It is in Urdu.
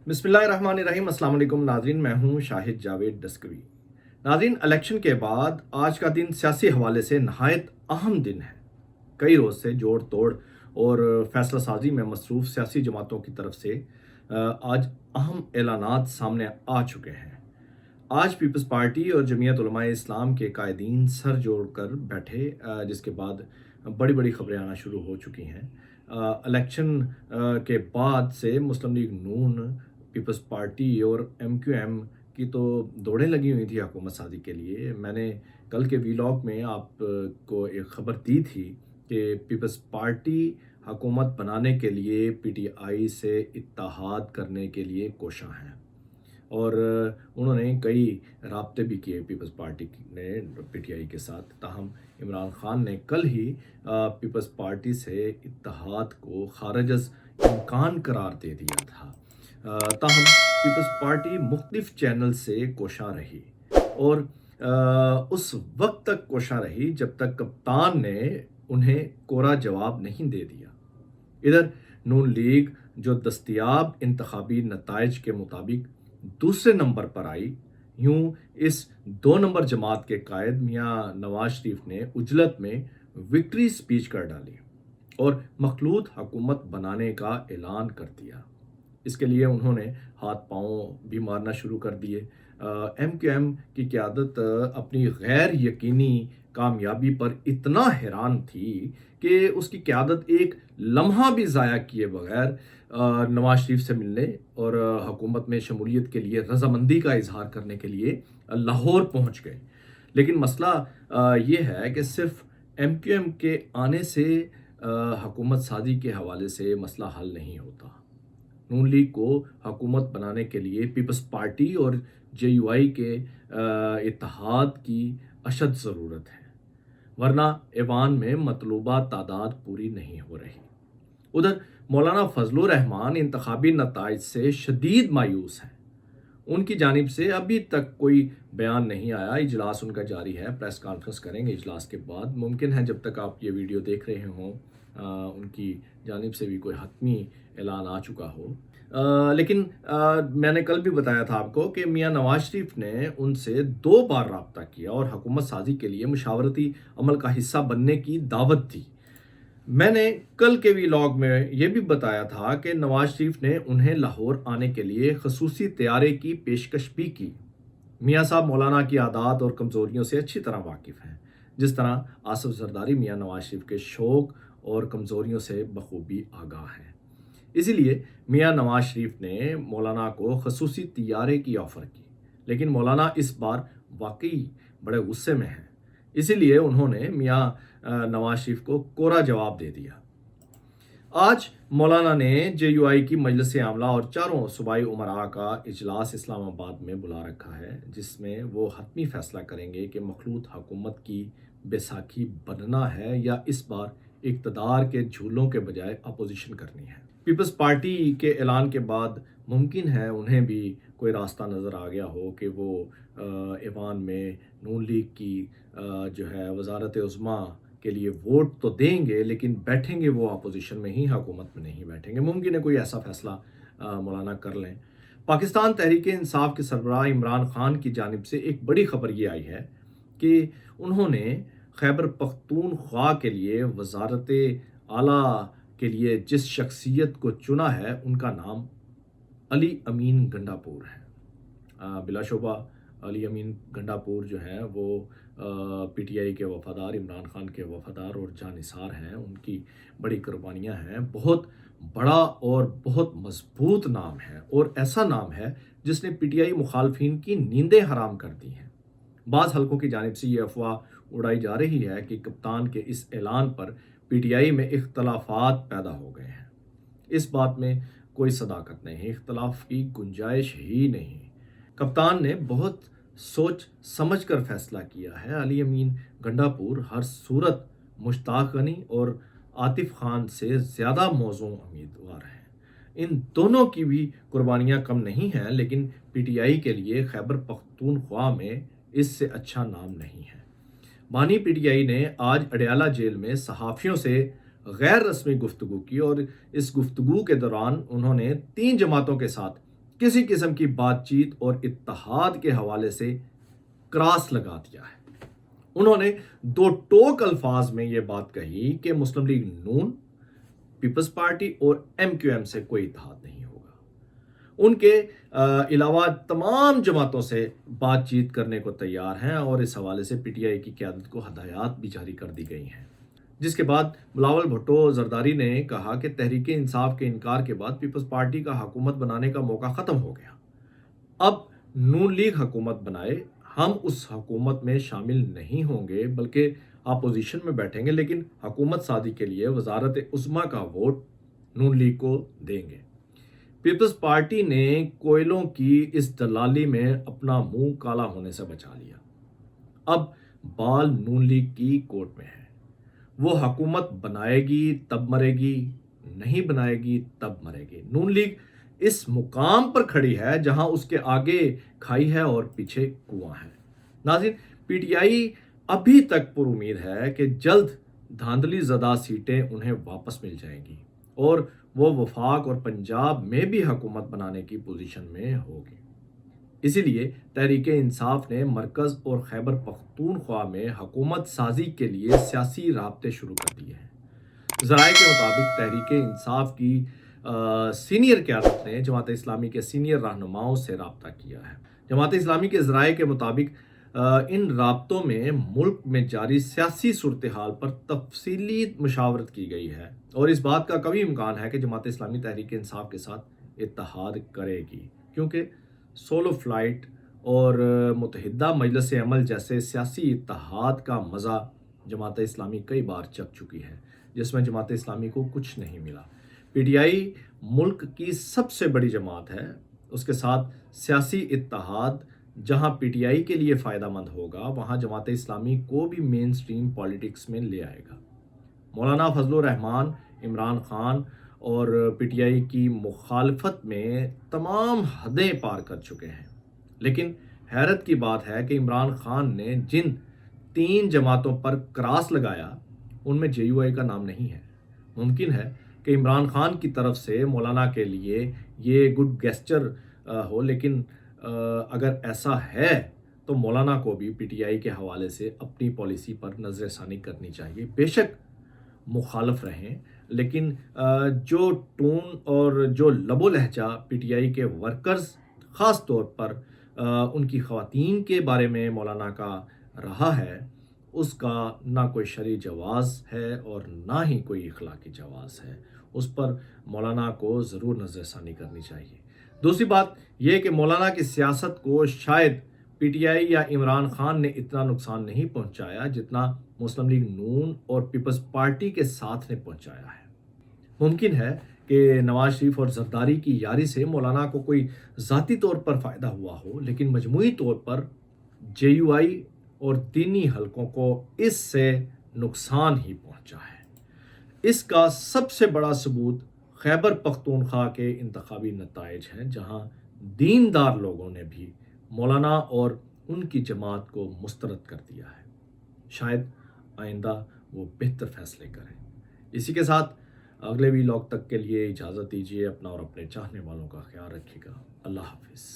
بسم اللہ الرحمن الرحیم۔ السلام علیکم ناظرین، میں ہوں شاہد جاوید ڈسکوی۔ ناظرین، الیکشن کے بعد آج کا دن سیاسی حوالے سے نہایت اہم دن ہے۔ کئی روز سے جوڑ توڑ اور فیصلہ سازی میں مصروف سیاسی جماعتوں کی طرف سے آج اہم اعلانات سامنے آ چکے ہیں۔ آج پیپلز پارٹی اور جمعیت علماء اسلام کے قائدین سر جوڑ کر بیٹھے، جس کے بعد بڑی بڑی خبریں آنا شروع ہو چکی ہیں۔ الیکشن کے بعد سے مسلم لیگ نون، پیپلز پارٹی اور ایم کیو ایم کی تو دوڑیں لگی ہوئی تھی حکومت سازی کے لیے۔ میں نے کل کے ویلاگ میں آپ کو ایک خبر دی تھی کہ پیپلز پارٹی حکومت بنانے کے لیے پی ٹی آئی سے اتحاد کرنے کے لیے کوشاں ہیں، اور انہوں نے کئی رابطے بھی کیے پیپلز پارٹی نے پی ٹی آئی کے ساتھ۔ تاہم عمران خان نے کل ہی پیپلز پارٹی سے اتحاد کو خارج از امکان قرار دے دیا تھا۔ تاہم پیپلز پارٹی مختلف چینل سے کوشاں رہی، اور اس وقت تک کوشاں رہی جب تک کپتان نے انہیں کوڑا جواب نہیں دے دیا۔ ادھر نون لیگ جو دستیاب انتخابی نتائج کے مطابق دوسرے نمبر پر آئی، یوں اس 2 نمبر جماعت کے قائد میاں نواز شریف نے عجلت میں وکٹری سپیچ کر ڈالی اور مخلوط حکومت بنانے کا اعلان کر دیا۔ اس کے لیے انہوں نے ہاتھ پاؤں بھی مارنا شروع کر دیے۔ ایم کیو ایم کی قیادت اپنی غیر یقینی کامیابی پر اتنا حیران تھی کہ اس کی قیادت ایک لمحہ بھی ضائع کیے بغیر نواز شریف سے ملنے اور حکومت میں شمولیت کے لیے رضامندی کا اظہار کرنے کے لیے لاہور پہنچ گئے۔ لیکن مسئلہ یہ ہے کہ صرف ایم کیو ایم کے آنے سے حکومت سازی کے حوالے سے مسئلہ حل نہیں ہوتا۔ نون لیگ کو حکومت بنانے کے لیے پیپلز پارٹی اور جے یو آئی کے اتحاد کی اشد ضرورت ہے، ورنہ ایوان میں مطلوبہ تعداد پوری نہیں ہو رہی۔ ادھر مولانا فضل الرحمان انتخابی نتائج سے شدید مایوس ہیں۔ ان کی جانب سے ابھی تک کوئی بیان نہیں آیا۔ اجلاس ان کا جاری ہے، پریس کانفرنس کریں گے اجلاس کے بعد۔ ممکن ہے جب تک آپ یہ ویڈیو دیکھ رہے ہوں ان کی جانب سے بھی کوئی حتمی اعلان آ چکا ہو۔ لیکن میں نے کل بھی بتایا تھا آپ کو کہ میاں نواز شریف نے ان سے 2 بار رابطہ کیا اور حکومت سازی کے لیے مشاورتی عمل کا حصہ بننے کی دعوت دی۔ میں نے کل کے ویلاگ میں یہ بھی بتایا تھا کہ نواز شریف نے انہیں لاہور آنے کے لیے خصوصی طیارے کی پیشکش بھی کی۔ میاں صاحب مولانا کی عادات اور کمزوریوں سے اچھی طرح واقف ہیں، جس طرح آصف زرداری میاں نواز شریف کے شوق اور کمزوریوں سے بخوبی آگاہ ہیں۔ اسی لیے میاں نواز شریف نے مولانا کو خصوصی طیارے کی آفر کی، لیکن مولانا اس بار واقعی بڑے غصے میں ہیں۔ اسی لیے انہوں نے میاں نواز شریف کو کوڑا جواب دے دیا۔ آج مولانا نے جے یو آئی کی مجلس عاملہ اور چاروں صوبائی امراء کا اجلاس اسلام آباد میں بلا رکھا ہے، جس میں وہ حتمی فیصلہ کریں گے کہ مخلوط حکومت کی بیساکھی بننا ہے یا اس بار اقتدار کے جھولوں کے بجائے اپوزیشن کرنی ہے۔ پیپلز پارٹی کے اعلان کے بعد ممکن ہے انہیں بھی کوئی راستہ نظر آ گیا ہو کہ وہ ایوان میں نون لیگ کی جو ہے وزارت عظمیٰ کے لیے ووٹ تو دیں گے، لیکن بیٹھیں گے وہ اپوزیشن میں ہی، حکومت میں نہیں بیٹھیں گے۔ ممکن ہے کوئی ایسا فیصلہ مولانا کر لیں۔ پاکستان تحریک انصاف کے سربراہ عمران خان کی جانب سے ایک بڑی خبر یہ آئی ہے کہ انہوں نے خیبر پختونخوا کے لیے وزارت اعلیٰ کے لیے جس شخصیت کو چنا ہے ان کا نام علی امین گنڈاپور ہے۔ بلا شبہ علی امین گنڈاپور جو ہیں وہ پی ٹی آئی کے وفادار، عمران خان کے وفادار اور جانثار ہیں۔ ان کی بڑی قربانیاں ہیں۔ بہت بڑا اور بہت مضبوط نام ہے، اور ایسا نام ہے جس نے پی ٹی آئی مخالفین کی نیندیں حرام کر دی ہیں۔ بعض حلقوں کی جانب سے یہ افواہ اڑائی جا رہی ہے کہ کپتان کے اس اعلان پر پی ٹی آئی میں اختلافات پیدا ہو گئے ہیں۔ اس بات میں کوئی صداقت نہیں، اختلاف کی گنجائش ہی نہیں۔ کپتان نے بہت سوچ سمجھ کر فیصلہ کیا ہے۔ علی امین گنڈاپور ہر صورت مشتاق غنی اور عاطف خان سے زیادہ موزوں امیدوار ہیں۔ ان دونوں کی بھی قربانیاں کم نہیں ہیں، لیکن پی ٹی آئی کے لیے خیبر پختونخوا میں اس سے اچھا نام نہیں ہے۔ بانی پی ٹی آئی نے آج اڈیالہ جیل میں صحافیوں سے غیر رسمی گفتگو کی، اور اس گفتگو کے دوران انہوں نے 3 جماعتوں کے ساتھ کسی قسم کی بات چیت اور اتحاد کے حوالے سے کراس لگا دیا ہے۔ انہوں نے دو ٹوک الفاظ میں یہ بات کہی کہ مسلم لیگ نون، پیپلز پارٹی اور ایم کیو ایم سے کوئی اتحاد نہیں ہوگا۔ ان کے علاوہ تمام جماعتوں سے بات چیت کرنے کو تیار ہیں اور اس حوالے سے پی ٹی آئی کی قیادت کو ہدایات بھی جاری کر دی گئی ہیں، جس کے بعد بلاول بھٹو زرداری نے کہا کہ تحریک انصاف کے انکار کے بعد پیپلز پارٹی کا حکومت بنانے کا موقع ختم ہو گیا۔ اب نون لیگ حکومت بنائے، ہم اس حکومت میں شامل نہیں ہوں گے بلکہ اپوزیشن میں بیٹھیں گے، لیکن حکومت سازی کے لیے وزارت عظمیٰ کا ووٹ نون لیگ کو دیں گے۔ پیپلز پارٹی نے کوئلوں کی اس دلالی میں اپنا منہ کالا ہونے سے بچا لیا۔ اب بال نون لیگ کی کورٹ میں ہے۔ وہ حکومت بنائے گی تب مرے گی، نہیں بنائے گی تب مرے گی۔ نون لیگ اس مقام پر کھڑی ہے جہاں اس کے آگے کھائی ہے اور پیچھے کنواں ہے۔ ناظرین، پی ٹی آئی ابھی تک پر امید ہے کہ جلد دھاندلی زدہ سیٹیں انہیں واپس مل جائیں گی اور وہ وفاق اور پنجاب میں بھی حکومت بنانے کی پوزیشن میں ہوگی۔ اسی لیے تحریک انصاف نے مرکز اور خیبر پختونخوا میں حکومت سازی کے لیے سیاسی رابطے شروع کر دیے ہیں۔ ذرائع کے مطابق تحریک انصاف کی سینئر قیادت نے جماعت اسلامی کے سینئر رہنماؤں سے رابطہ کیا ہے۔ جماعت اسلامی کے ذرائع کے مطابق ان رابطوں میں ملک میں جاری سیاسی صورتحال پر تفصیلی مشاورت کی گئی ہے اور اس بات کا قوی امکان ہے کہ جماعت اسلامی تحریک انصاف کے ساتھ اتحاد کرے گی، کیونکہ سولو فلائٹ اور متحدہ مجلس عمل جیسے سیاسی اتحاد کا مزہ جماعت اسلامی کئی بار چکھ چکی ہے، جس میں جماعت اسلامی کو کچھ نہیں ملا۔ پی ٹی آئی ملک کی سب سے بڑی جماعت ہے، اس کے ساتھ سیاسی اتحاد جہاں پی ٹی آئی کے لیے فائدہ مند ہوگا وہاں جماعت اسلامی کو بھی مین سٹریم پالیٹکس میں لے آئے گا۔ مولانا فضل الرحمان عمران خان اور پی ٹی آئی کی مخالفت میں تمام حدیں پار کر چکے ہیں، لیکن حیرت کی بات ہے کہ عمران خان نے جن 3 جماعتوں پر کراس لگایا ان میں جے یو آئی کا نام نہیں ہے۔ ممکن ہے کہ عمران خان کی طرف سے مولانا کے لیے یہ گڈ گیسچر ہو، لیکن اگر ایسا ہے تو مولانا کو بھی پی ٹی آئی کے حوالے سے اپنی پالیسی پر نظر ثانی کرنی چاہیے۔ بے شک مخالف رہیں، لیکن جو ٹون اور جو لب و لہجہ پی ٹی آئی کے ورکرز خاص طور پر ان کی خواتین کے بارے میں مولانا کا رہا ہے، اس کا نہ کوئی شرعی جواز ہے اور نہ ہی کوئی اخلاقی جواز ہے۔ اس پر مولانا کو ضرور نظر ثانی کرنی چاہیے۔ دوسری بات یہ کہ مولانا کی سیاست کو شاید پی ٹی آئی یا عمران خان نے اتنا نقصان نہیں پہنچایا جتنا مسلم لیگ نون اور پیپلز پارٹی کے ساتھ نے پہنچایا ہے۔ ممکن ہے کہ نواز شریف اور زرداری کی یاری سے مولانا کو کوئی ذاتی طور پر فائدہ ہوا ہو، لیکن مجموعی طور پر جے یو آئی اور دینی حلقوں کو اس سے نقصان ہی پہنچا ہے۔ اس کا سب سے بڑا ثبوت خیبر پختونخوا کے انتخابی نتائج ہیں، جہاں دیندار لوگوں نے بھی مولانا اور ان کی جماعت کو مسترد کر دیا ہے۔ شاید آئندہ وہ بہتر فیصلے کریں۔ اسی کے ساتھ اگلے ویلاگ تک کے لیے اجازت دیجیے۔ اپنا اور اپنے چاہنے والوں کا خیال رکھیے گا۔ اللہ حافظ۔